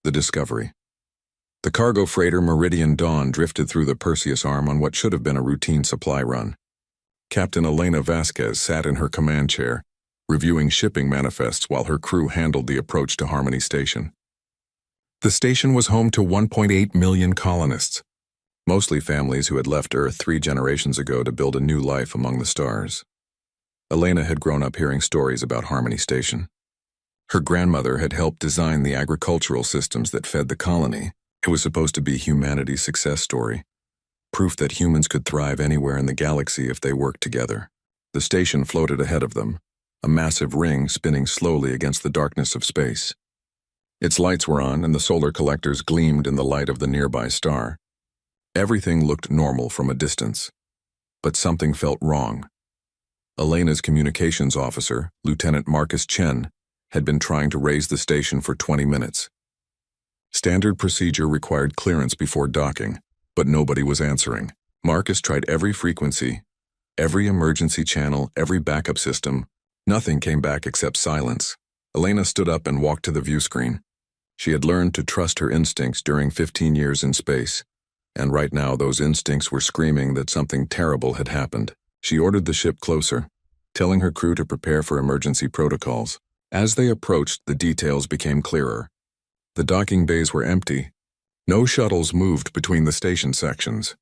The discovery. The cargo freighter Meridian Dawn drifted through the Perseus Arm on what should have been a routine supply run. Captain Elena Vasquez sat in her command chair, reviewing shipping manifests while her crew handled the approach to Harmony Station. The station was home to 1.8 million colonists, mostly families who had left Earth 3 generations ago to build a new life among the stars. Elena had grown up hearing stories about Harmony Station. Her grandmother had helped design the agricultural systems that fed the colony. It was supposed to be humanity's success story, proof that humans could thrive anywhere in the galaxy if they worked together. The station floated ahead of them, a massive ring spinning slowly against the darkness of space. Its lights were on, and the solar collectors gleamed in the light of the nearby star. Everything looked normal from a distance, but something felt wrong. Elena's communications officer, Lieutenant Marcus Chen, had been trying to raise the station for 20 minutes. Standard procedure required clearance before docking, but nobody was answering. Marcus tried every frequency, every emergency channel, every backup system. Nothing came back except silence. Elena stood up and walked to the view screen. She had learned to trust her instincts during 15 years in space, and right now those instincts were screaming that something terrible had happened. She ordered the ship closer, telling her crew to prepare for emergency protocols. As they approached, the details became clearer. The docking bays were empty. No shuttles moved between the station sections.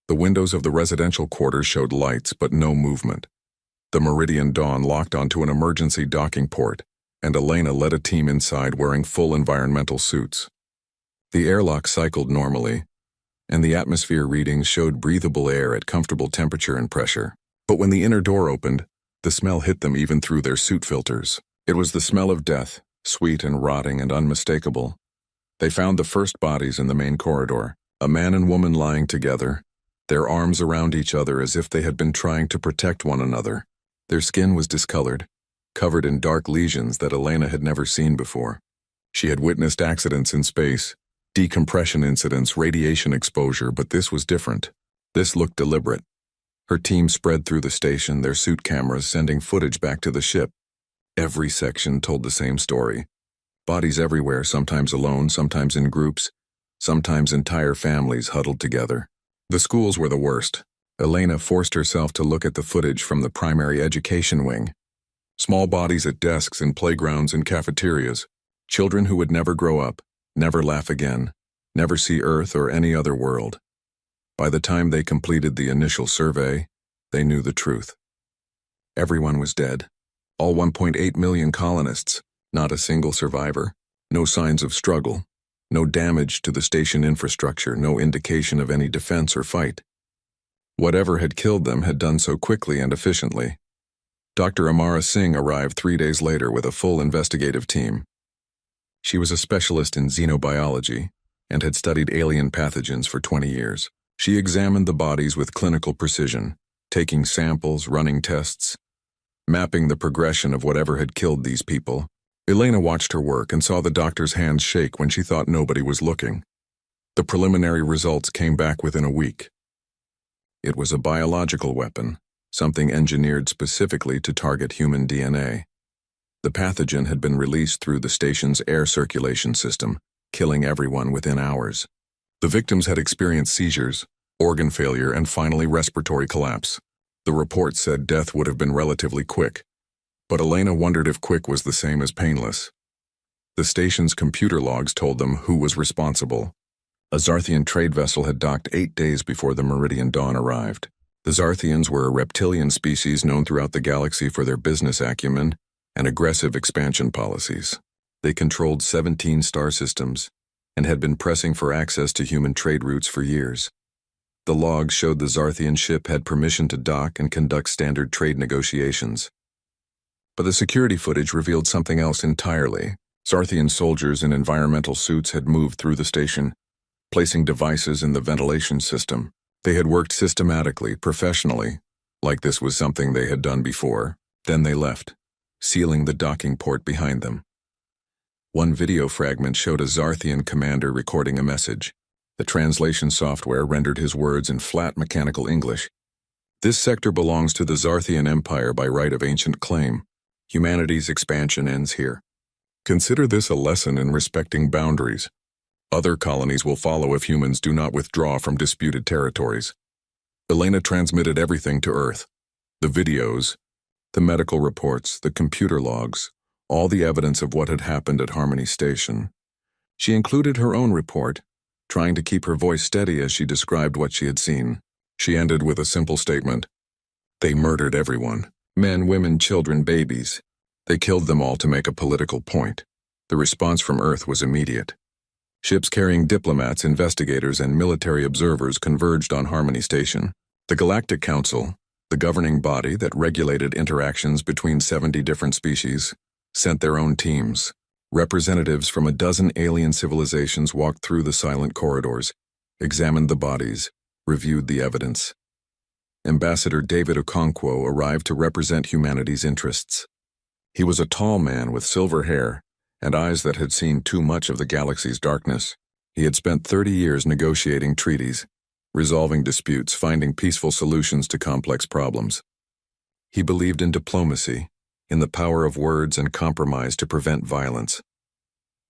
The windows of the residential quarters showed lights, but no movement. The Meridian Dawn locked onto an emergency docking port, and Elena led a team inside wearing full environmental suits. The airlock cycled normally, and the atmosphere readings showed breathable air at comfortable temperature and pressure. But when the inner door opened, the smell hit them even through their suit filters. It was the smell of death, sweet and rotting and unmistakable. They found the first bodies in the main corridor, a man and woman lying together, their arms around each other as if they had been trying to protect one another. Their skin was discolored, covered in dark lesions that Elena had never seen before. She had witnessed accidents in space, decompression incidents, radiation exposure, but this was different. This looked deliberate. Her team spread through the station, their suit cameras sending footage back to the ship. Every section told the same story. Bodies everywhere, sometimes alone, sometimes in groups, sometimes entire families huddled together. The schools were the worst. Elena forced herself to look at the footage from the primary education wing. Small bodies at desks in playgrounds and cafeterias. Children who would never grow up, never laugh again, never see Earth or any other world. By the time they completed the initial survey, they knew the truth. Everyone was dead. All 1.8 million colonists, not a single survivor, no signs of struggle, no damage to the station infrastructure, no indication of any defense or fight. Whatever had killed them had done so quickly and efficiently. Dr. Amara Singh arrived 3 days later with a full investigative team. She was a specialist in xenobiology and had studied alien pathogens for 20 years. She examined the bodies with clinical precision, taking samples, running tests, mapping the progression of whatever had killed these people. Elena watched her work and saw the doctor's hands shake when she thought nobody was looking. The preliminary results came back within a week. It was a biological weapon, something engineered specifically to target human DNA. The pathogen had been released through the station's air circulation system, killing everyone within hours. The victims had experienced seizures, organ failure, and finally respiratory collapse. The report said death would have been relatively quick, but Elena wondered if quick was the same as painless. The station's computer logs told them who was responsible. A Zarthian trade vessel had docked 8 days before the Meridian Dawn arrived. The Zarthians were a reptilian species known throughout the galaxy for their business acumen and aggressive expansion policies. They controlled 17 star systems and had been pressing for access to human trade routes for years. The logs showed the Zarthian ship had permission to dock and conduct standard trade negotiations. But the security footage revealed something else entirely. Zarthian soldiers in environmental suits had moved through the station, placing devices in the ventilation system. They had worked systematically, professionally, like this was something they had done before. Then they left, sealing the docking port behind them. One video fragment showed a Zarthian commander recording a message. The translation software rendered his words in flat mechanical English. This sector belongs to the Zarthian Empire by right of ancient claim. Humanity's expansion ends here. Consider this a lesson in respecting boundaries. Other colonies will follow if humans do not withdraw from disputed territories. Elena transmitted everything to Earth. The videos, the medical reports, the computer logs, all the evidence of what had happened at Harmony Station. She included her own report, trying to keep her voice steady as she described what she had seen. She ended with a simple statement. They murdered everyone. Men, women, children, babies. They killed them all to make a political point. The response from Earth was immediate. Ships carrying diplomats, investigators, and military observers converged on Harmony Station. The Galactic Council, the governing body that regulated interactions between 70 different species, sent their own teams. Representatives from a dozen alien civilizations walked through the silent corridors, examined the bodies, reviewed the evidence. Ambassador David Okonkwo arrived to represent humanity's interests. He was a tall man with silver hair and eyes that had seen too much of the galaxy's darkness. He had spent 30 years negotiating treaties, resolving disputes, finding peaceful solutions to complex problems. He believed in diplomacy, in the power of words and compromise to prevent violence.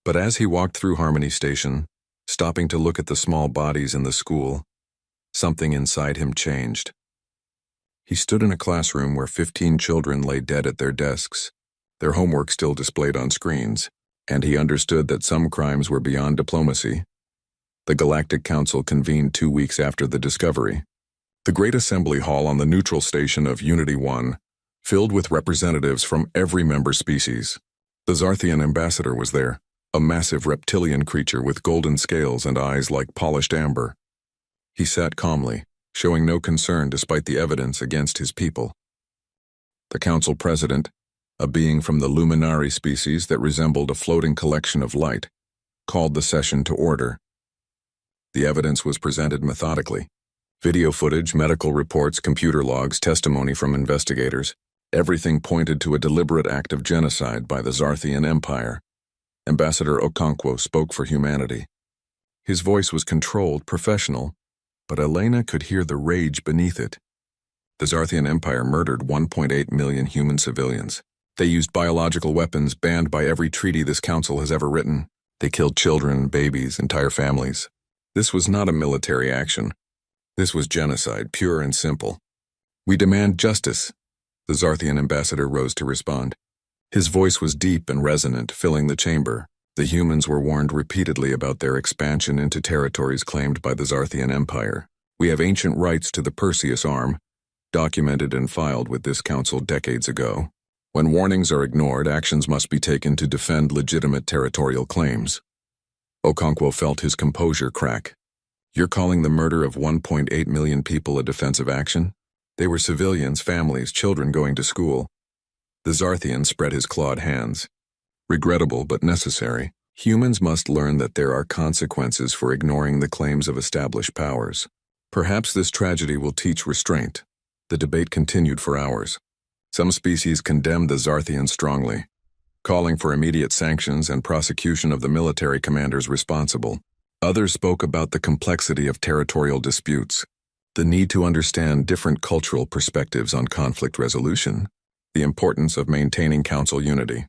But as he walked through Harmony Station, stopping to look at the small bodies in the school, something inside him changed. He stood in a classroom where 15 children lay dead at their desks, their homework still displayed on screens, and he understood that some crimes were beyond diplomacy. The Galactic Council convened 2 weeks after the discovery. The Great Assembly Hall on the neutral station of Unity 1, filled with representatives from every member species. The Zarthian ambassador was there, a massive reptilian creature with golden scales and eyes like polished amber. He sat calmly, showing no concern despite the evidence against his people. The council president, a being from the luminary species that resembled a floating collection of light, called the session to order. The evidence was presented methodically. Video footage, medical reports, computer logs, testimony from investigators. Everything pointed to a deliberate act of genocide by the Zarthian Empire. Ambassador Okonkwo spoke for humanity. His voice was controlled, professional, but Elena could hear the rage beneath it. The Zarthian Empire murdered 1.8 million human civilians. They used biological weapons banned by every treaty this council has ever written. They killed children, babies, entire families. This was not a military action. This was genocide, pure and simple. We demand justice. The Zarthian ambassador rose to respond. His voice was deep and resonant, filling the chamber. The humans were warned repeatedly about their expansion into territories claimed by the Zarthian Empire. We have ancient rights to the Perseus Arm, documented and filed with this council decades ago. When warnings are ignored, actions must be taken to defend legitimate territorial claims. Okonkwo felt his composure crack. You're calling the murder of 1.8 million people a defensive action? They were civilians, families, children going to school. The Zarthian spread his clawed hands. Regrettable but necessary. Humans must learn that there are consequences for ignoring the claims of established powers. Perhaps this tragedy will teach restraint. The debate continued for hours. Some species condemned the Zarthians strongly, calling for immediate sanctions and prosecution of the military commanders responsible. Others spoke about the complexity of territorial disputes, the need to understand different cultural perspectives on conflict resolution, the importance of maintaining council unity.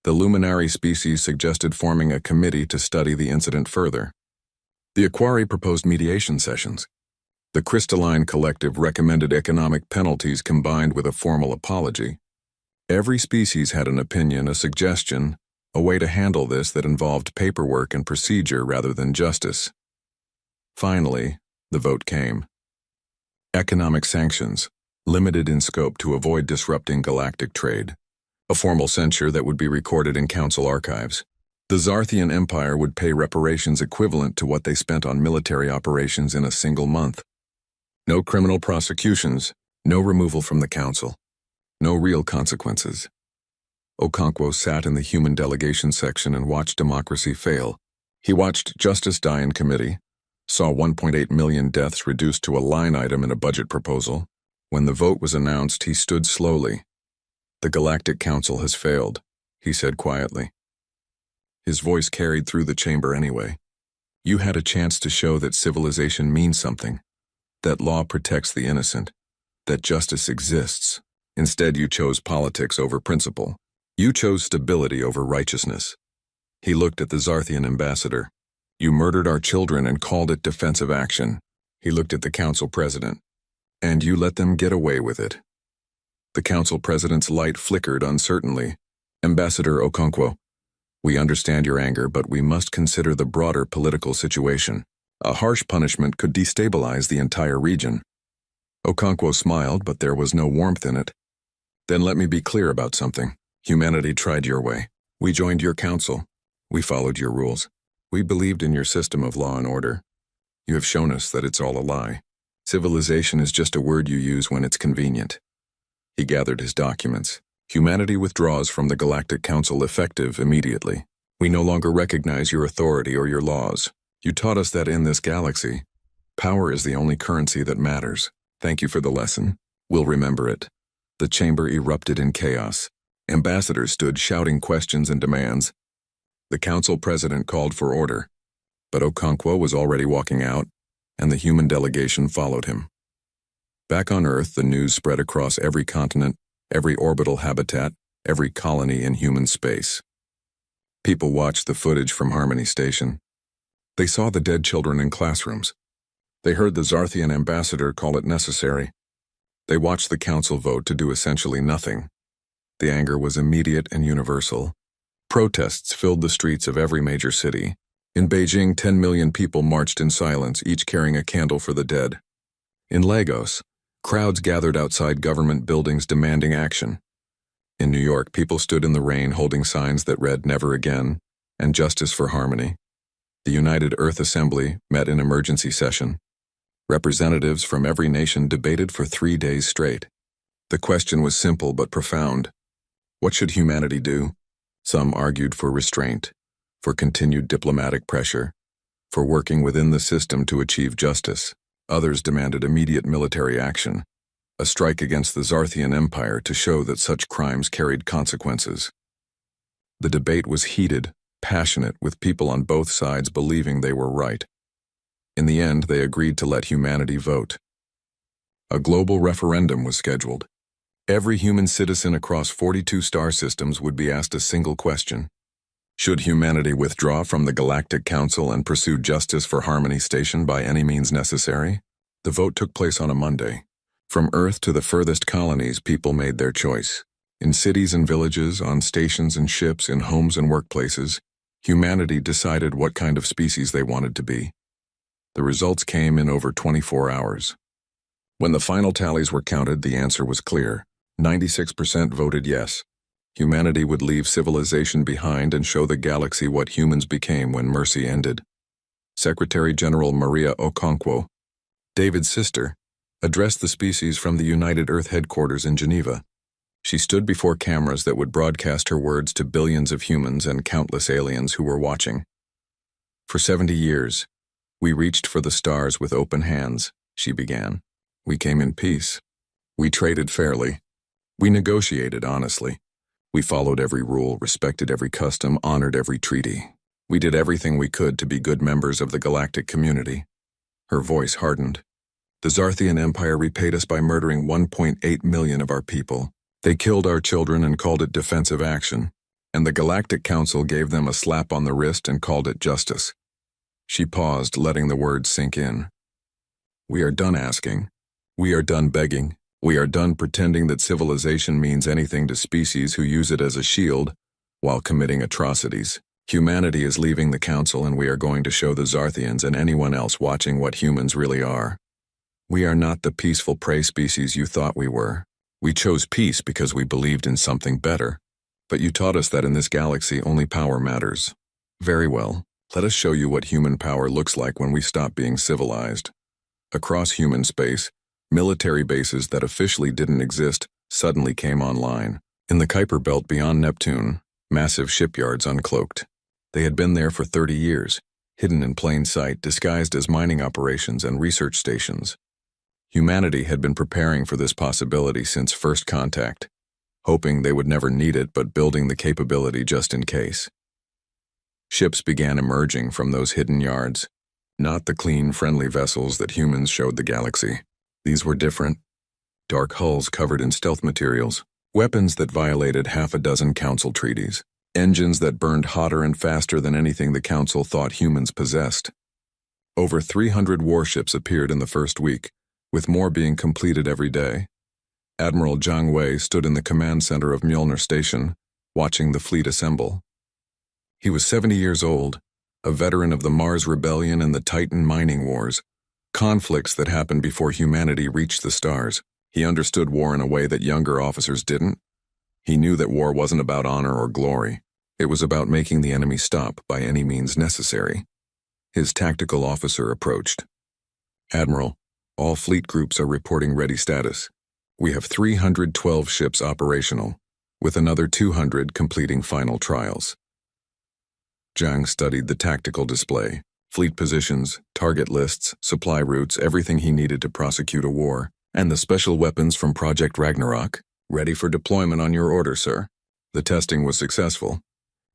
The luminary species suggested forming a committee to study the incident further. The Aquari proposed mediation sessions. The Crystalline Collective recommended economic penalties combined with a formal apology. Every species had an opinion, a suggestion, a way to handle this that involved paperwork and procedure rather than justice. Finally, the vote came. Economic sanctions, limited in scope to avoid disrupting galactic trade. A formal censure that would be recorded in council archives. The Zarthian Empire would pay reparations equivalent to what they spent on military operations in a single month. No criminal prosecutions, no removal from the council, no real consequences. Okonkwo sat in the human delegation section and watched democracy fail. He watched justice die in committee, saw 1.8 million deaths reduced to a line item in a budget proposal. When the vote was announced, he stood slowly. The Galactic Council has failed, he said quietly. His voice carried through the chamber anyway. You had a chance to show that civilization means something, that law protects the innocent, that justice exists. Instead, you chose politics over principle. You chose stability over righteousness. He looked at the Zarthian ambassador. You murdered our children and called it defensive action. He looked at the council president. And you let them get away with it. The council president's light flickered uncertainly. Ambassador Okonkwo, we understand your anger, but we must consider the broader political situation. A harsh punishment could destabilize the entire region. Okonkwo smiled, but there was no warmth in it. Then let me be clear about something. Humanity tried your way. We joined your council. We followed your rules. We believed in your system of law and order. You have shown us that it's all a lie. Civilization is just a word you use when it's convenient. He gathered his documents. Humanity withdraws from the Galactic Council effective immediately. We no longer recognize your authority or your laws. You taught us that in this galaxy, power is the only currency that matters. Thank you for the lesson. We'll remember it. The chamber erupted in chaos. Ambassadors stood shouting questions and demands. The council president called for order, but Okonkwo was already walking out, and the human delegation followed him. Back on Earth, the news spread across every continent, every orbital habitat, every colony in human space. People watched the footage from Harmony Station. They saw the dead children in classrooms. They heard the Zarthian ambassador call it necessary. They watched the council vote to do essentially nothing. The anger was immediate and universal. Protests filled the streets of every major city. In Beijing, 10 million people marched in silence, each carrying a candle for the dead. In Lagos, crowds gathered outside government buildings demanding action. In New York, people stood in the rain holding signs that read "Never Again" and "Justice for Harmony." The United Earth Assembly met in emergency session. Representatives from every nation debated for 3 days straight. The question was simple but profound. What should humanity do? Some argued for restraint, for continued diplomatic pressure, for working within the system to achieve justice. Others demanded immediate military action, a strike against the Zarthian Empire to show that such crimes carried consequences. The debate was heated, passionate, with people on both sides believing they were right. In the end, they agreed to let humanity vote. A global referendum was scheduled. Every human citizen across 42 star systems would be asked a single question. Should humanity withdraw from the Galactic Council and pursue justice for Harmony Station by any means necessary? The vote took place on a Monday. From Earth to the furthest colonies, people made their choice. In cities and villages, on stations and ships, in homes and workplaces, humanity decided what kind of species they wanted to be. The results came in over 24 hours. When the final tallies were counted, the answer was clear. 96% voted yes. Humanity would leave civilization behind and show the galaxy what humans became when mercy ended. Secretary General Maria Okonkwo, David's sister, addressed the species from the United Earth headquarters in Geneva. She stood before cameras that would broadcast her words to billions of humans and countless aliens who were watching. For 70 years, we reached for the stars with open hands, she began. We came in peace. We traded fairly. We negotiated honestly. We followed every rule, respected every custom, honored every treaty. We did everything we could to be good members of the galactic community. Her voice hardened. The Zarthian Empire repaid us by murdering 1.8 million of our people. They killed our children and called it defensive action, and the Galactic Council gave them a slap on the wrist and called it justice. She paused, letting the words sink in. We are done asking. We are done begging. We are done pretending that civilization means anything to species who use it as a shield while committing atrocities. Humanity is leaving the Council, and we are going to show the Zarthians and anyone else watching what humans really are. We are not the peaceful prey species you thought we were. We chose peace because we believed in something better. But you taught us that in this galaxy only power matters. Very well, let us show you what human power looks like when we stop being civilized. Across human space, military bases that officially didn't exist suddenly came online. In the Kuiper Belt beyond Neptune, massive shipyards uncloaked. They had been there for 30 years, hidden in plain sight, disguised as mining operations and research stations. Humanity had been preparing for this possibility since first contact, hoping they would never need it but building the capability just in case. Ships began emerging from those hidden yards, not the clean, friendly vessels that humans showed the galaxy. These were different. Dark hulls covered in stealth materials, weapons that violated half a dozen council treaties. engines that burned hotter and faster than anything the Council thought humans possessed. Over 300 warships appeared in the first week, with more being completed every day. Admiral Zhang Wei stood in the command center of Mjolnir Station, watching the fleet assemble. He was 70 years old, a veteran of the Mars Rebellion and the Titan mining wars, conflicts that happened before humanity reached the stars. He understood war in a way that younger officers didn't. He knew that war wasn't about honor or glory. It was about making the enemy stop by any means necessary. His tactical officer approached. "Admiral, all fleet groups are reporting ready status. We have 312 ships operational, with another 200 completing final trials." Zhang studied the tactical display, fleet positions, target lists, supply routes, everything he needed to prosecute a war, and the special weapons from Project Ragnarok, ready for deployment on your order, sir. The testing was successful.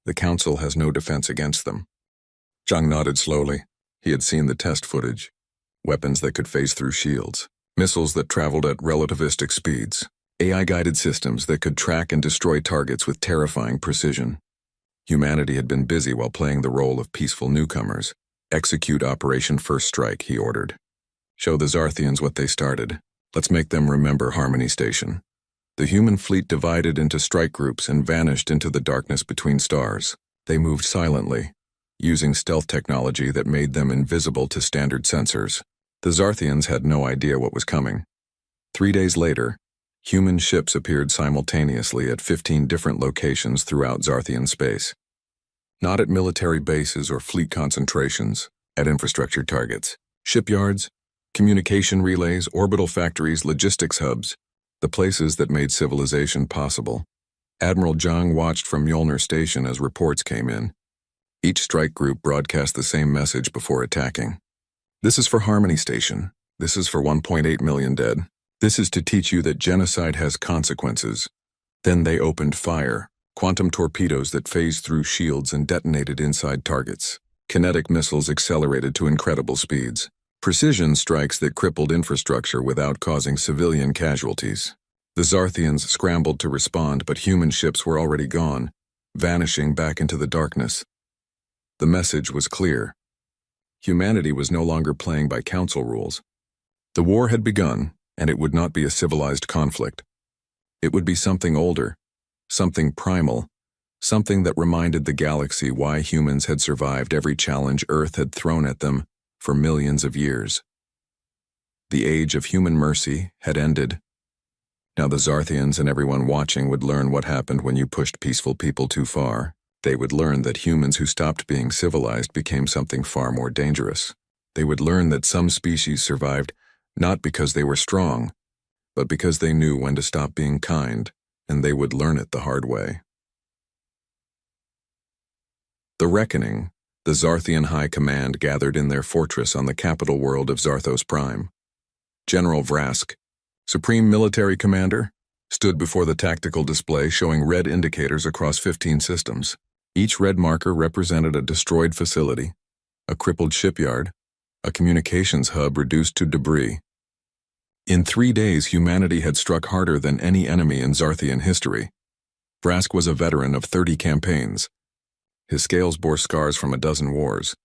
The Council has no defense against them. Zhang nodded slowly. He had seen the test footage. Weapons that could phase through shields, missiles that traveled at relativistic speeds, AI-guided systems that could track and destroy targets with terrifying precision. Humanity had been busy while playing the role of peaceful newcomers. "Execute Operation First Strike," he ordered. "Show the Zarthians what they started. Let's make them remember Harmony Station." The human fleet divided into strike groups and vanished into the darkness between stars. They moved silently, using stealth technology that made them invisible to standard sensors. The Zarthians had no idea what was coming. 3 days later, human ships appeared simultaneously at 15 different locations throughout Zarthian space. Not at military bases or fleet concentrations, at infrastructure targets, shipyards, communication relays, orbital factories, logistics hubs, the places that made civilization possible. Admiral Zhang watched from Mjolnir Station as reports came in. Each strike group broadcast the same message before attacking. "This is for Harmony Station. This is for 1.8 million dead. This is to teach you that genocide has consequences." Then they opened fire, quantum torpedoes that phased through shields and detonated inside targets. Kinetic missiles accelerated to incredible speeds. Precision strikes that crippled infrastructure without causing civilian casualties. The Zarthians scrambled to respond, but human ships were already gone, vanishing back into the darkness. The message was clear. Humanity was no longer playing by Council rules. The war had begun, and it would not be a civilized conflict. It would be something older, something primal, something that reminded the galaxy why humans had survived every challenge Earth had thrown at them for millions of years. The age of human mercy had ended. Now the Zarthians and everyone watching would learn what happened when you pushed peaceful people too far. They would learn that humans who stopped being civilized became something far more dangerous. They would learn that some species survived not because they were strong, but because they knew when to stop being kind, and they would learn it the hard way. The Reckoning. The Zarthian High Command gathered in their fortress on the capital world of Zarthos Prime. General Vrask, Supreme Military Commander, stood before the tactical display showing red indicators across 15 systems. Each red marker represented a destroyed facility, a crippled shipyard, a communications hub reduced to debris. In 3 days, humanity had struck harder than any enemy in Zarthian history. Vrask was a veteran of 30 campaigns. His scales bore scars from a dozen wars,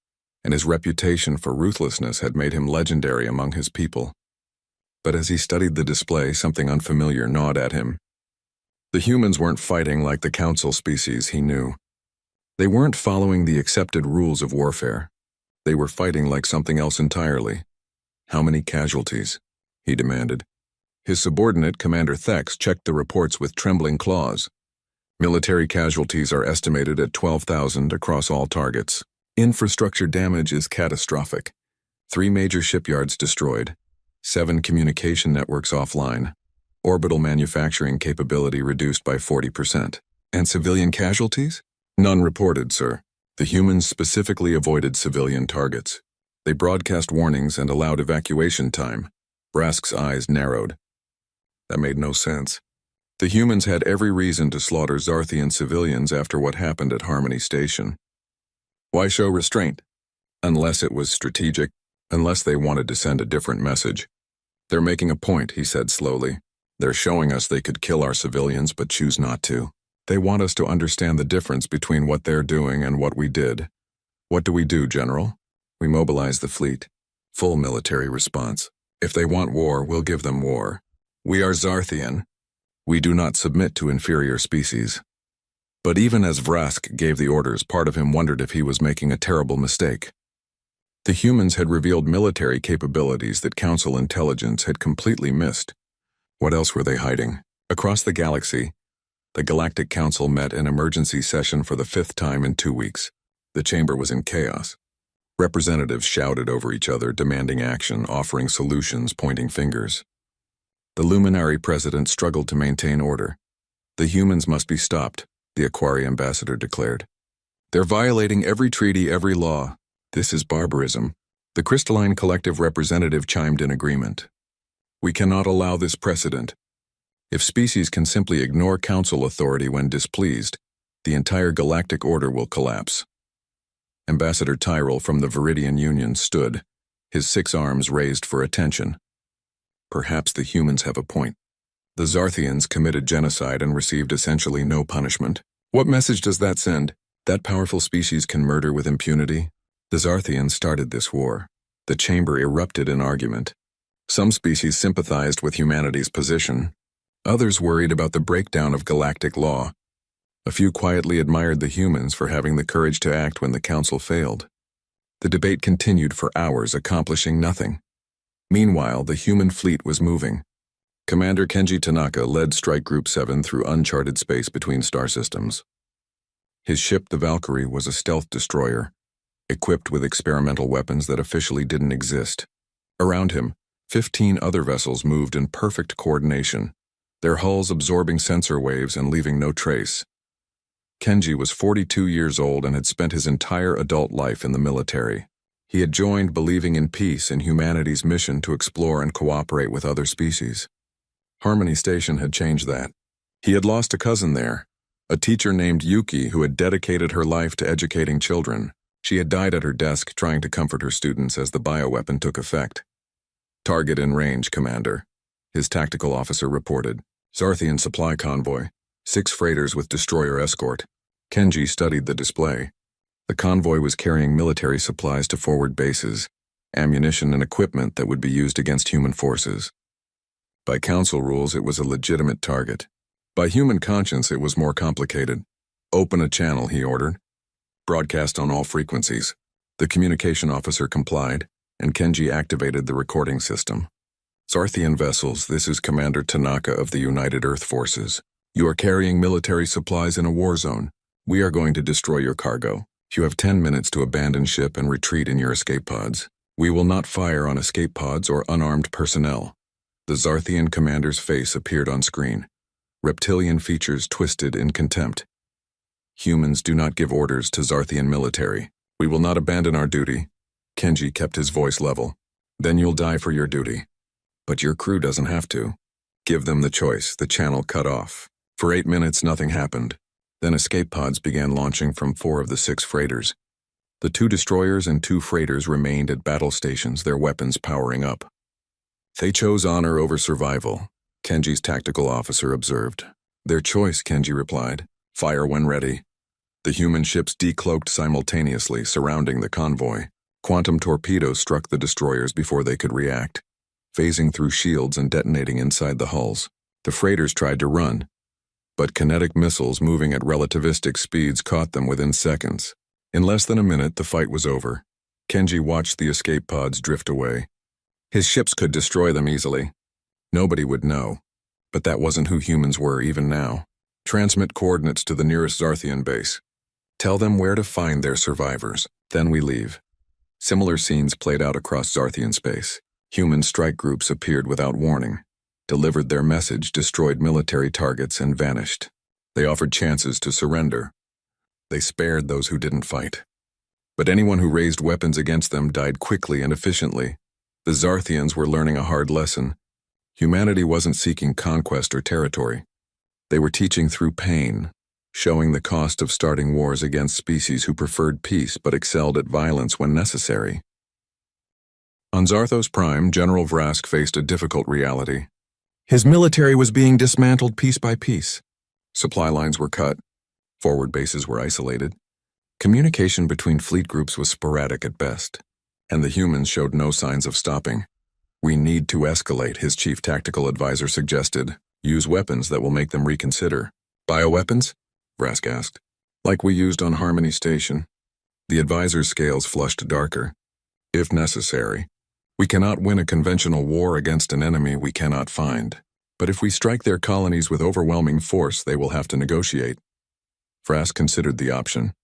and his reputation for ruthlessness had made him legendary among his people. But as he studied the display, something unfamiliar gnawed at him. The humans weren't fighting like the Council species he knew. They weren't following the accepted rules of warfare. They were fighting like something else entirely. "How many casualties?" he demanded. His subordinate, Commander Thex, checked the reports with trembling claws. "Military casualties are estimated at 12,000 across all targets. Infrastructure damage is catastrophic. 3 major shipyards destroyed. 7 communication networks offline. Orbital manufacturing capability reduced by 40%. And civilian casualties? None reported, sir. The humans specifically avoided civilian targets. They broadcast warnings and allowed evacuation time." Vrask's eyes narrowed. That made no sense. The humans had every reason to slaughter Zarthian civilians after what happened at Harmony Station. Why show restraint? Unless it was strategic, unless they wanted to send a different message. "They're making a point," he said slowly. "They're showing us they could kill our civilians but choose not to. They want us to understand the difference between what they're doing and what we did. What do we do, General? We mobilize the fleet. Full military response. If they want war, we'll give them war. We are Zarthian. We do not submit to inferior species. But even as Vrask gave the orders, part of him wondered if he was making a terrible mistake. The humans had revealed military capabilities that Council intelligence had completely missed. What else were they hiding? Across the galaxy, the Galactic Council met in emergency session for the 5th time in 2 weeks. The chamber was in chaos. Representatives shouted over each other, demanding action, offering solutions, pointing fingers. The luminary president struggled to maintain order. The humans must be stopped, the Aquari ambassador declared. They're violating every treaty, every law. This is barbarism. The crystalline collective representative chimed in agreement. We cannot allow this precedent. If species can simply ignore council authority when displeased, the entire galactic order will collapse. Ambassador Tyrell from the Viridian Union stood, his 6 arms raised for attention. Perhaps the humans have a point. The Zarthians committed genocide and received essentially no punishment. What message does that send? That powerful species can murder with impunity? The Zarthians started this war. The chamber erupted in argument. Some species sympathized with humanity's position. Others worried about the breakdown of galactic law. A few quietly admired the humans for having the courage to act when the council failed. The debate continued for hours, accomplishing nothing. Meanwhile, the human fleet was moving. Commander Kenji Tanaka led Strike Group 7 through uncharted space between star systems. His ship, the Valkyrie, was a stealth destroyer, equipped with experimental weapons that officially didn't exist. Around him, 15 other vessels moved in perfect coordination, their hulls absorbing sensor waves and leaving no trace. Kenji was 42 years old and had spent his entire adult life in the military. He had joined believing in peace and humanity's mission to explore and cooperate with other species. Harmony Station had changed that. He had lost a cousin there, a teacher named Yuki who had dedicated her life to educating children. She had died at her desk trying to comfort her students as the bioweapon took effect. Target in range, Commander, his tactical officer reported. Zarthian supply convoy, 6 freighters with destroyer escort. Kenji studied the display. The convoy was carrying military supplies to forward bases, ammunition and equipment that would be used against human forces. By council rules, it was a legitimate target. By human conscience, it was more complicated. Open a channel, he ordered. Broadcast on all frequencies. The communication officer complied, and Kenji activated the recording system. Zarthian vessels, this is Commander Tanaka of the United Earth Forces. You are carrying military supplies in a war zone. We are going to destroy your cargo. You have 10 minutes to abandon ship and retreat in your escape pods. We will not fire on escape pods or unarmed personnel. The Zarthian commander's face appeared on screen. Reptilian features twisted in contempt. Humans do not give orders to Zarthian military. We will not abandon our duty. Kenji kept his voice level. Then you'll die for your duty. But your crew doesn't have to. Give them the choice. The channel cut off. For 8 minutes, nothing happened. Then escape pods began launching from 4 of the 6 freighters. The 2 destroyers and 2 freighters remained at battle stations, their weapons powering up. They chose honor over survival, Kenji's tactical officer observed. Their choice, Kenji replied. Fire when ready. The human ships decloaked simultaneously, surrounding the convoy. Quantum torpedoes struck the destroyers before they could react, phasing through shields and detonating inside the hulls. The freighters tried to run, but kinetic missiles moving at relativistic speeds caught them within seconds. In less than a minute, the fight was over. Kenji watched the escape pods drift away. His ships could destroy them easily. Nobody would know, but that wasn't who humans were even now. Transmit coordinates to the nearest Zarthian base. Tell them where to find their survivors. Then we leave. Similar scenes played out across Zarthian space. Human strike groups appeared without warning, delivered their message, destroyed military targets, and vanished. They offered chances to surrender. They spared those who didn't fight. But anyone who raised weapons against them died quickly and efficiently. The Zarthians were learning a hard lesson. Humanity wasn't seeking conquest or territory. They were teaching through pain, showing the cost of starting wars against species who preferred peace but excelled at violence when necessary. On Zarthos Prime, General Vrask faced a difficult reality. His military was being dismantled piece by piece. Supply lines were cut. Forward bases were isolated. Communication between fleet groups was sporadic at best, and the humans showed no signs of stopping. "We need to escalate," his chief tactical advisor suggested. "Use weapons that will make them reconsider." "Bioweapons?" Vrask asked. "Like we used on Harmony Station." The advisor's scales flushed darker. "If necessary. We cannot win a conventional war against an enemy we cannot find. But if we strike their colonies with overwhelming force, they will have to negotiate." Vrask considered the option.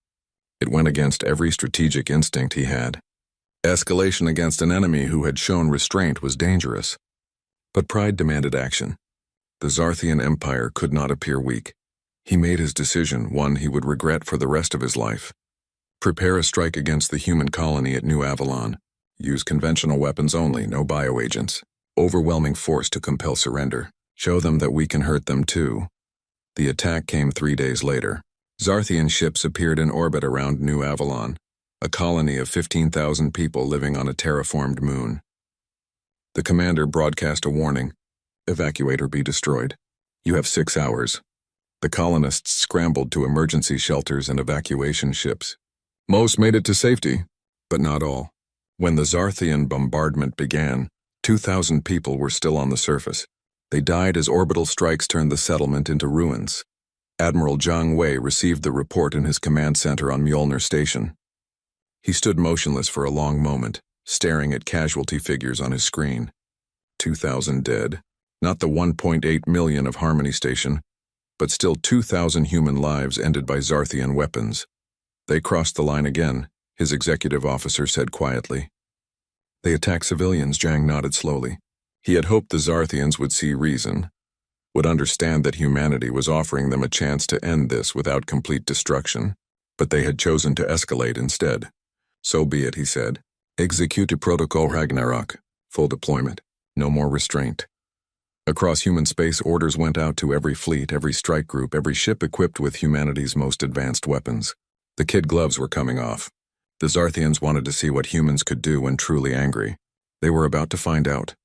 It went against every strategic instinct he had. Escalation against an enemy who had shown restraint was dangerous. But pride demanded action. The Zarthian Empire could not appear weak. He made his decision, one he would regret for the rest of his life. Prepare a strike against the human colony at New Avalon. Use conventional weapons only, no bioagents. Overwhelming force to compel surrender. Show them that we can hurt them too. The attack came 3 days later. Zarthian ships appeared in orbit around New Avalon, a colony of 15,000 people living on a terraformed moon. The commander broadcast a warning: "Evacuate or be destroyed. You have 6 hours." The colonists scrambled to emergency shelters and evacuation ships. Most made it to safety, but not all. When the Zarthian bombardment began, 2,000 people were still on the surface. They died as orbital strikes turned the settlement into ruins. Admiral Zhang Wei received the report in his command center on Mjolnir Station. He stood motionless for a long moment, staring at casualty figures on his screen. 2,000 dead, not the 1.8 million of Harmony Station, but still 2,000 human lives ended by Zarthian weapons. "They crossed the line again," his executive officer said quietly. "They attacked civilians," Zhang nodded slowly. He had hoped the Zarthians would see reason, would understand that humanity was offering them a chance to end this without complete destruction, but they had chosen to escalate instead. "So be it," he said. "Execute Protocol Ragnarok. Full deployment. No more restraint." Across human space, orders went out to every fleet, every strike group, every ship equipped with humanity's most advanced weapons. The kid gloves were coming off. The Zarthians wanted to see what humans could do when truly angry. They were about to find out.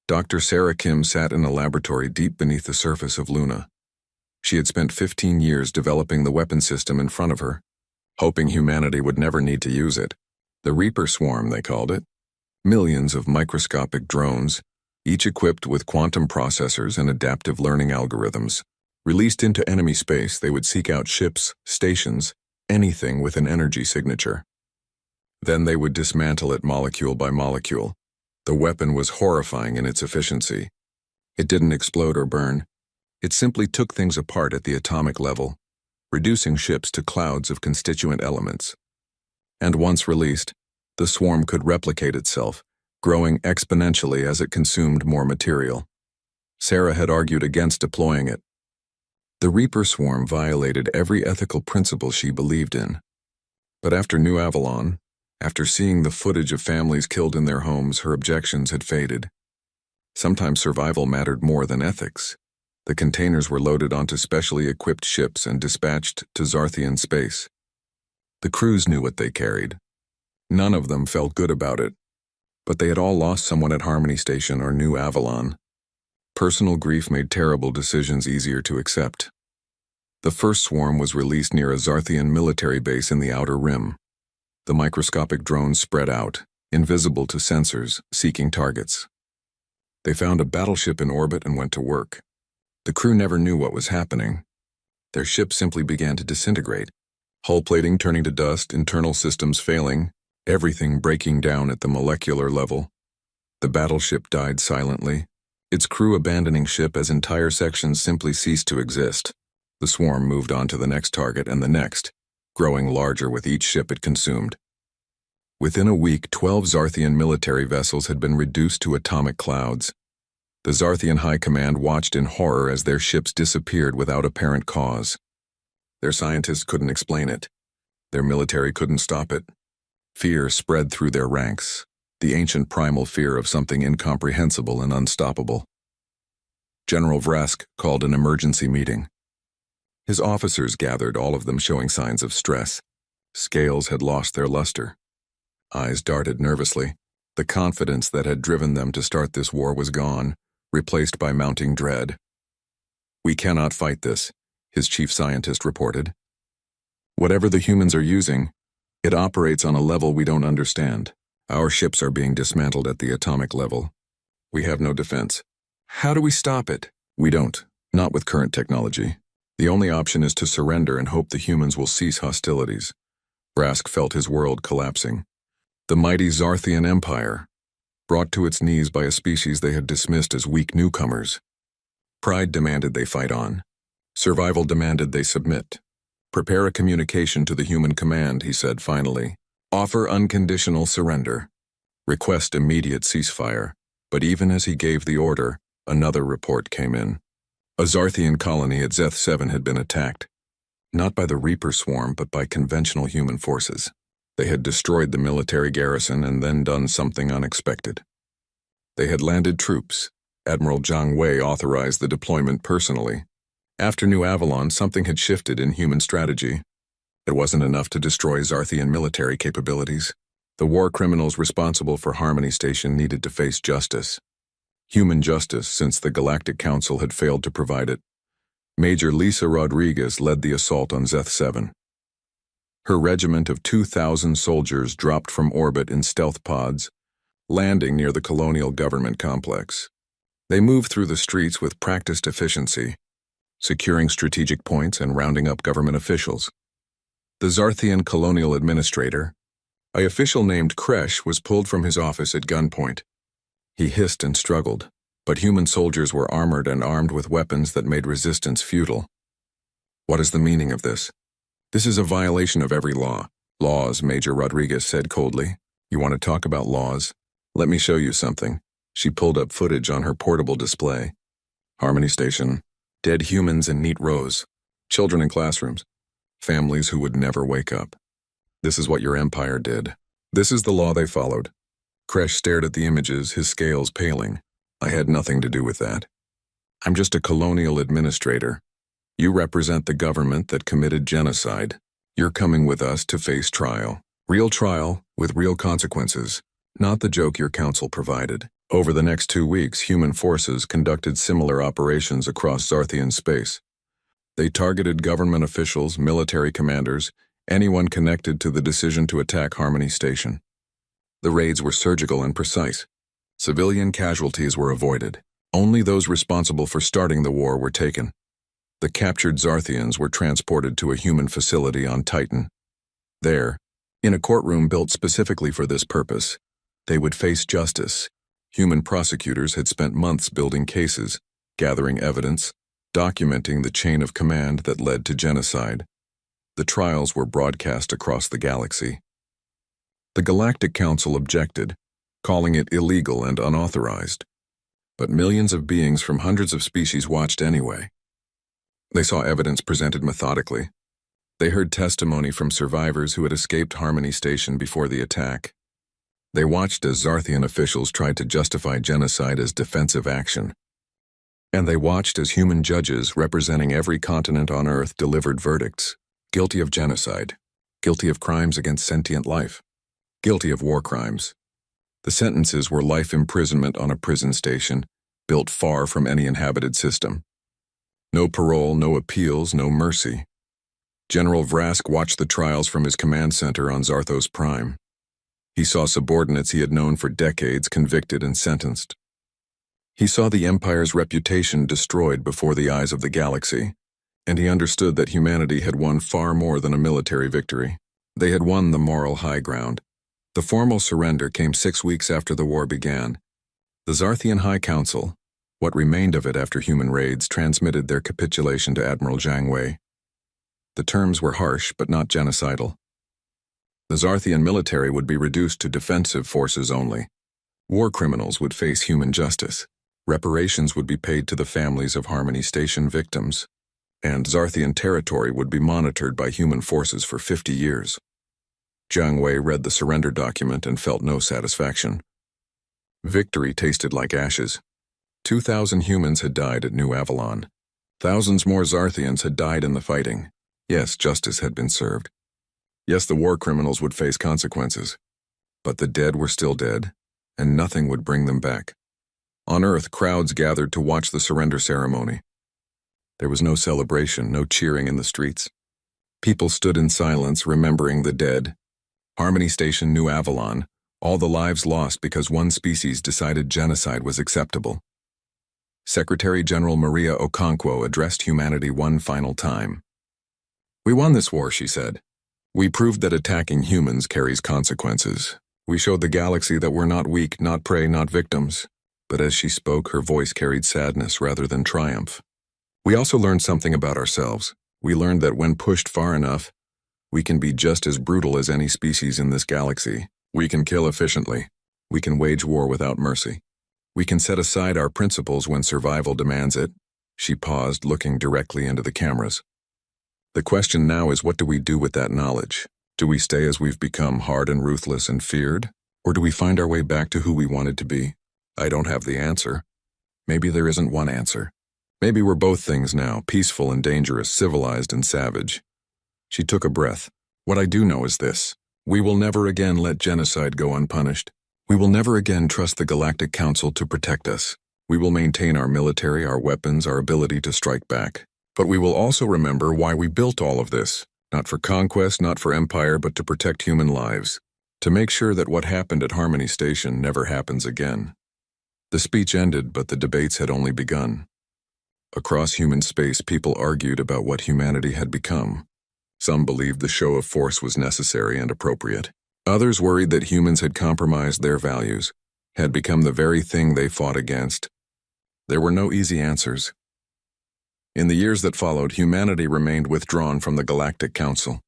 Dr. Sarah Kim sat in a laboratory deep beneath the surface of Luna. She had spent 15 years developing the weapon system in front of her, hoping humanity would never need to use it. The Reaper Swarm, they called it. Millions of microscopic drones, each equipped with quantum processors and adaptive learning algorithms. Released into enemy space, they would seek out ships, stations, anything with an energy signature. Then they would dismantle it molecule by molecule. The weapon was horrifying in its efficiency. It didn't explode or burn. It simply took things apart at the atomic level, reducing ships to clouds of constituent elements. And once released, the swarm could replicate itself, growing exponentially as it consumed more material. Sarah had argued against deploying it. The Reaper Swarm violated every ethical principle she believed in. But after New Avalon, after seeing the footage of families killed in their homes, her objections had faded. Sometimes survival mattered more than ethics. The containers were loaded onto specially equipped ships and dispatched to Zarthian space. The crews knew what they carried. None of them felt good about it, but they had all lost someone at Harmony Station or New Avalon. Personal grief made terrible decisions easier to accept. The first swarm was released near a Zarthian military base in the Outer Rim. The microscopic drones spread out, invisible to sensors, seeking targets. They found a battleship in orbit and went to work. The crew never knew what was happening. Their ship simply began to disintegrate, hull plating turning to dust, internal systems failing, everything breaking down at the molecular level. The battleship died silently, its crew abandoning ship as entire sections simply ceased to exist. The swarm moved on to the next target and the next, growing larger with each ship it consumed. Within a week, 12 Zarthian military vessels had been reduced to atomic clouds. The Zarthian High Command watched in horror as their ships disappeared without apparent cause. Their scientists couldn't explain it. Their military couldn't stop it. Fear spread through their ranks, the ancient primal fear of something incomprehensible and unstoppable. General Vrask called an emergency meeting. His officers gathered, all of them showing signs of stress. Scales had lost their luster. Eyes darted nervously. The confidence that had driven them to start this war was gone, replaced by mounting dread. "We cannot fight this," his chief scientist reported. Whatever the humans are using, it operates on a level we don't understand. Our ships are being dismantled at the atomic level. We have no defense. How do we stop it? We don't, not with current technology. The only option is to surrender and hope the humans will cease hostilities. Vrask felt his world collapsing. The mighty Zarthian Empire, brought to its knees by a species they had dismissed as weak newcomers. Pride demanded they fight on. Survival demanded they submit. Prepare a communication to the human command, he said finally. Offer unconditional surrender. Request immediate ceasefire. But even as he gave the order, another report came in. A Zarthian colony at Zeth 7 had been attacked. Not by the Reaper swarm, but by conventional human forces. They had destroyed the military garrison and then done something unexpected. They had landed troops. Admiral Zhang Wei authorized the deployment personally. After New Avalon, something had shifted in human strategy. It wasn't enough to destroy Zarthian military capabilities. The war criminals responsible for Harmony Station needed to face justice. Human justice, since the Galactic Council had failed to provide it. Major Lisa Rodriguez led the assault on Zeth 7. Her regiment of 2,000 soldiers dropped from orbit in stealth pods, landing near the colonial government complex. They moved through the streets with practiced efficiency, securing strategic points and rounding up government officials. The Zarthian colonial administrator, an official named Kresh, was pulled from his office at gunpoint. He hissed and struggled, but human soldiers were armored and armed with weapons that made resistance futile. What is the meaning of this? This is a violation of every law. Laws, Major Rodriguez said coldly. You want to talk about laws? Let me show you something. She pulled up footage on her portable display. Harmony Station. Dead humans in neat rows. Children in classrooms. Families who would never wake up. This is what your empire did. This is the law they followed. Kresh stared at the images, his scales paling. I had nothing to do with that. I'm just a colonial administrator. You represent the government that committed genocide. You're coming with us to face trial. Real trial with real consequences, not the joke your council provided. Over the next 2 weeks, human forces conducted similar operations across Zarthian space. They targeted government officials, military commanders, anyone connected to the decision to attack Harmony Station. The raids were surgical and precise. Civilian casualties were avoided. Only those responsible for starting the war were taken. The captured Zarthians were transported to a human facility on Titan. There, in a courtroom built specifically for this purpose, they would face justice. Human prosecutors had spent months building cases, gathering evidence, documenting the chain of command that led to genocide. The trials were broadcast across the galaxy. The Galactic Council objected, calling it illegal and unauthorized. But millions of beings from hundreds of species watched anyway. They saw evidence presented methodically. They heard testimony from survivors who had escaped Harmony Station before the attack. They watched as Zarthian officials tried to justify genocide as defensive action. And they watched as human judges representing every continent on Earth delivered verdicts. Guilty of genocide. Guilty of crimes against sentient life. Guilty of war crimes. The sentences were life imprisonment on a prison station, built far from any inhabited system. No parole, no appeals, no mercy. General Vrask watched the trials from his command center on Zarthos Prime. He saw subordinates he had known for decades convicted and sentenced. He saw the Empire's reputation destroyed before the eyes of the galaxy, and he understood that humanity had won far more than a military victory. They had won the moral high ground. The formal surrender came 6 weeks after the war began. The Zarthian High Council, what remained of it after human raids, transmitted their capitulation to Admiral Zhang Wei. The terms were harsh but not genocidal. The Zarthian military would be reduced to defensive forces only. War criminals would face human justice. Reparations would be paid to the families of Harmony Station victims. And Zarthian territory would be monitored by human forces for 50 years. Zhang Wei read the surrender document and felt no satisfaction. Victory tasted like ashes. 2,000 humans had died at New Avalon. Thousands more Zarthians had died in the fighting. Yes, justice had been served. Yes, the war criminals would face consequences. But the dead were still dead, and nothing would bring them back. On Earth, crowds gathered to watch the surrender ceremony. There was no celebration, no cheering in the streets. People stood in silence, remembering the dead. Harmony Station, New Avalon, all the lives lost because one species decided genocide was acceptable. Secretary General Maria Okonkwo addressed humanity one final time. "We won this war," she said. "We proved that attacking humans carries consequences. We showed the galaxy that we're not weak, not prey, not victims." But as she spoke, her voice carried sadness rather than triumph. "We also learned something about ourselves. We learned that when pushed far enough, we can be just as brutal as any species in this galaxy. We can kill efficiently. We can wage war without mercy. We can set aside our principles when survival demands it." She paused, looking directly into the cameras. "The question now is, what do we do with that knowledge? Do we stay as we've become, hard and ruthless and feared? Or do we find our way back to who we wanted to be? I don't have the answer. Maybe there isn't one answer. Maybe we're both things now, peaceful and dangerous, civilized and savage." She took a breath. "What I do know is this. We will never again let genocide go unpunished. We will never again trust the Galactic Council to protect us. We will maintain our military, our weapons, our ability to strike back. But we will also remember why we built all of this. Not for conquest, not for empire, but to protect human lives. To make sure that what happened at Harmony Station never happens again." The speech ended, but the debates had only begun. Across human space, people argued about what humanity had become. Some believed the show of force was necessary and appropriate. Others worried that humans had compromised their values, had become the very thing they fought against. There were no easy answers. In the years that followed, humanity remained withdrawn from the Galactic Council.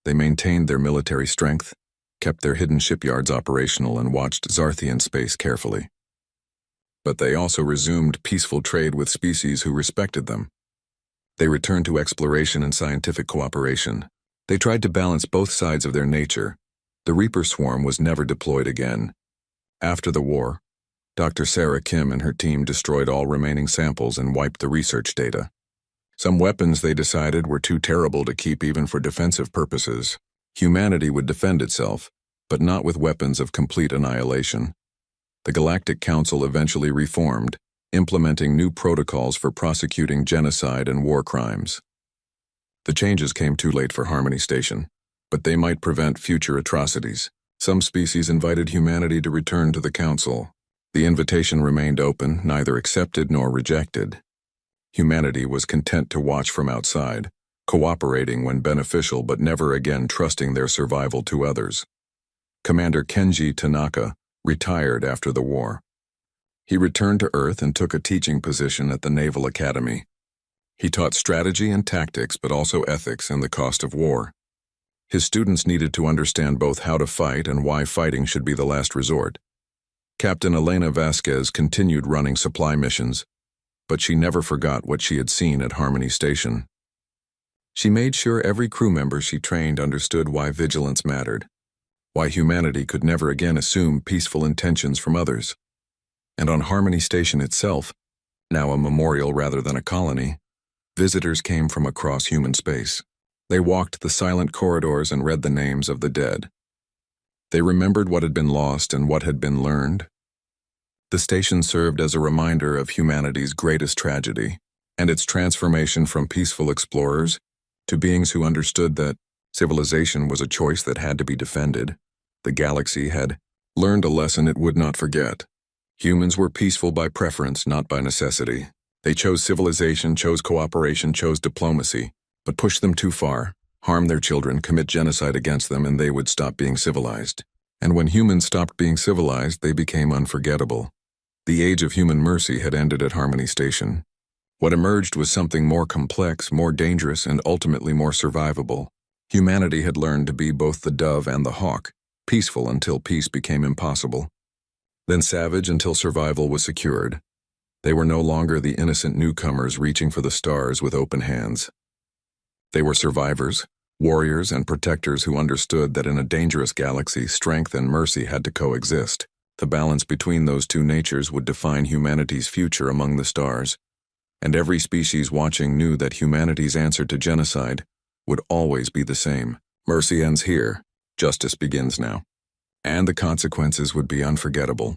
They maintained their military strength, kept their hidden shipyards operational, and watched Zarthian space carefully. But they also resumed peaceful trade with species who respected them. They returned to exploration and scientific cooperation. They tried to balance both sides of their nature. The Reaper swarm was never deployed again. After the war, Dr. Sarah Kim and her team destroyed all remaining samples and wiped the research data. Some weapons, they decided, were too terrible to keep even for defensive purposes. Humanity would defend itself, but not with weapons of complete annihilation. The Galactic Council eventually reformed, implementing new protocols for prosecuting genocide and war crimes. The changes came too late for Harmony Station, but they might prevent future atrocities. Some species invited humanity to return to the Council. The invitation remained open, neither accepted nor rejected. Humanity was content to watch from outside, cooperating when beneficial but never again trusting their survival to others. Commander Kenji Tanaka retired after the war. He returned to Earth and took a teaching position at the Naval Academy. He taught strategy and tactics, but also ethics and the cost of war. His students needed to understand both how to fight and why fighting should be the last resort. Captain Elena Vasquez continued running supply missions, but she never forgot what she had seen at Harmony Station. She made sure every crew member she trained understood why vigilance mattered, why humanity could never again assume peaceful intentions from others. And on Harmony Station itself, now a memorial rather than a colony, visitors came from across human space. They walked the silent corridors and read the names of the dead. They remembered what had been lost and what had been learned. The station served as a reminder of humanity's greatest tragedy and its transformation from peaceful explorers to beings who understood that civilization was a choice that had to be defended. The galaxy had learned a lesson it would not forget. Humans were peaceful by preference, not by necessity. They chose civilization, chose cooperation, chose diplomacy, but pushed them too far, harmed their children, commit genocide against them, and they would stop being civilized. And when humans stopped being civilized, they became unforgettable. The age of human mercy had ended at Harmony Station. What emerged was something more complex, more dangerous, and ultimately more survivable. Humanity had learned to be both the dove and the hawk, peaceful until peace became impossible. Then savage until survival was secured. They were no longer the innocent newcomers reaching for the stars with open hands. They were survivors, warriors, and protectors who understood that in a dangerous galaxy, strength and mercy had to coexist. The balance between those two natures would define humanity's future among the stars. And every species watching knew that humanity's answer to genocide would always be the same. Mercy ends here. Justice begins now. And the consequences would be unforgettable.